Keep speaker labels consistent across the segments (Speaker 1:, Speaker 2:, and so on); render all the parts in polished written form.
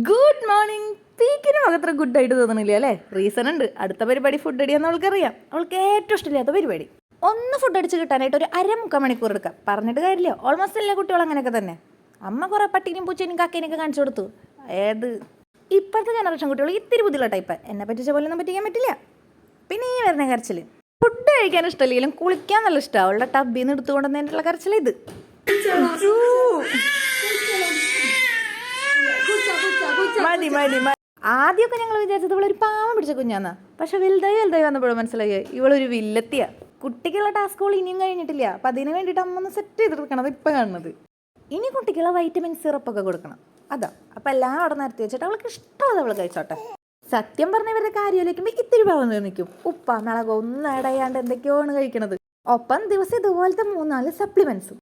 Speaker 1: Good morning. പീക്കിന് അത്ര ഗുഡായിട്ട് തോന്നണില്ല അല്ലേ? റീസൺ ഉണ്ട്. അടുത്ത പരിപാടി ഫുഡ് അടിയാന്ന് അവൾക്കറിയാം. അവൾക്ക് ഏറ്റവും ഇഷ്ടമില്ലാത്ത പരിപാടി. ഒന്ന് ഫുഡ് അടിച്ച് കിട്ടാനായിട്ട് ഒരു 1/2 മണിക്കൂർ എടുക്കാം. പറഞ്ഞിട്ട് കാര്യമില്ല, ഓൾമോസ്റ്റ് എല്ലാ കുട്ടികളും അങ്ങനെയൊക്കെ തന്നെ. അമ്മ കുറേ പട്ടീനും പൂച്ചേനും കാക്കേനൊക്കെ കാണിച്ചു കൊടുത്തു. ഇപ്പോഴത്തെ ജനറേഷൻ കുട്ടികൾ ഇത്തിരി ബുദ്ധിയുള്ള ടൈപ്പ്. എന്നെ പറ്റിച്ച പോലെ ഒന്നും പറ്റിക്കാൻ പറ്റില്ല. പിന്നെ ഈ വരുന്ന കരച്ചിൽ, ഫുഡ് കഴിക്കാൻ ഇഷ്ടമില്ലെങ്കിലും കുളിക്കാൻ നല്ല ഇഷ്ടമാണ്. അവളുടെ ടബിൽ നിന്ന് എടുത്തുകൊണ്ടുവന്നതിനുള്ള കരച്ചിൽ ഇത്. മതി മതി മതി. ആദ്യമൊക്കെ ഞങ്ങൾ വിചാരിച്ചത് ഇവളൊരു പാവം പിടിച്ച കുഞ്ഞാന്നാ. പക്ഷെ വലുതായി വന്നപ്പോഴും മനസ്സിലായി ഇവളൊരു വില്ലത്തിയാ. കുട്ടിക്കുള്ള ടാസ്കുകൾ ഇനിയും കഴിഞ്ഞിട്ടില്ല. അപ്പം അതിന് വേണ്ടിയിട്ട് അമ്മ ഒന്ന് സെറ്റ് ചെയ്തെടുക്കണം. ഇപ്പം കാണുന്നത് ഇനി കുട്ടിക്കുള്ള വൈറ്റമിൻ സിറപ്പൊക്കെ കൊടുക്കണം. അതാ. അപ്പം എല്ലാം അവിടെ നിരത്തി വെച്ചിട്ട് അവൾക്ക് ഇഷ്ടമുള്ളത് അവൾ കഴിച്ചോട്ടെ. സത്യം പറഞ്ഞ ഇവരുടെ കാര്യമായിരിക്കുമ്പോൾ ഇത്തിരി പാവം തോന്നിക്കും. ഉപ്പ മിളകോ ഒന്നും ഇടയാണ്ട് എന്തൊക്കെയാണ് കഴിക്കണത്. ഒപ്പം ദിവസം ഇതുപോലത്തെ 3-4 സപ്ലിമെന്റ്സും.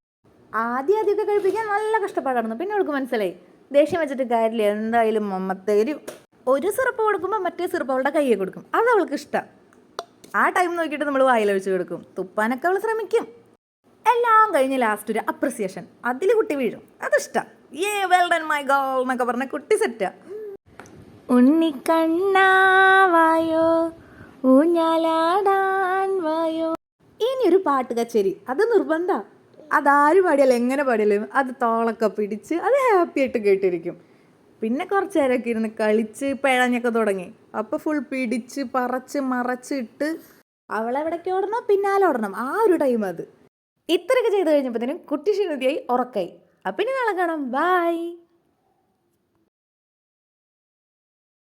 Speaker 1: ആദ്യമൊക്കെ കഴിപ്പിക്കാൻ നല്ല കഷ്ടപ്പാടായിരുന്നു. പിന്നെ അവൾക്ക് മനസ്സിലായി ദേഷ്യം വെച്ചിട്ട് കാര്യമില്ല, എന്തായാലും മമ്മത്തേരും ഒരു സിറപ്പ് കൊടുക്കുമ്പോൾ മറ്റേ സിറപ്പ് അവളുടെ കയ്യെ കൊടുക്കും. അത് അവൾക്ക് ഇഷ്ടം. ആ ടൈം നോക്കിയിട്ട് നമ്മൾ വായിലൊഴിച്ച് കൊടുക്കും. തുപ്പാനൊക്കെ അവൾ ശ്രമിക്കും. എല്ലാം കഴിഞ്ഞ് ലാസ്റ്റ് ഒരു അപ്രിസിയേഷൻ, അതിൽ കുട്ടി വീഴും. അതിഷ്ടം. വെൽ ഡൺ മൈ ഗേൾ എന്നൊക്കെ പറഞ്ഞ കുട്ടി സെറ്റാ. ഉണ്ണിക്കണ്ണാവായോ ഊഞ്ഞാലാടാൻ വായോ. ഇനിയൊരു പാട്ട് കച്ചേരി, അത് നിർബന്ധ. അതാരും പാടിയാലും എങ്ങനെ പാടിയാലും അത് തോളൊക്കെ പിടിച്ച് അത് ഹാപ്പി ആയിട്ട് കേട്ടിരിക്കും. പിന്നെ കുറച്ച് നേരമൊക്കെ ഇരുന്ന് കളിച്ച് പിഴഞ്ഞൊക്കെ തുടങ്ങി. അപ്പോൾ ഫുൾ പിടിച്ച് പറച്ച് മറച്ചിട്ട് അവളെവിടേക്ക് ഓടണോ പിന്നാലെ ഓടണം. ആ ഒരു ടൈം അത്. ഇത്രയൊക്കെ ചെയ്ത് കഴിഞ്ഞപ്പോഴത്തേനും കുട്ടി ക്ഷീണിതയായി ഉറക്കായി. അപ്പം ഇനി നാളെ കാണാം. ബൈ.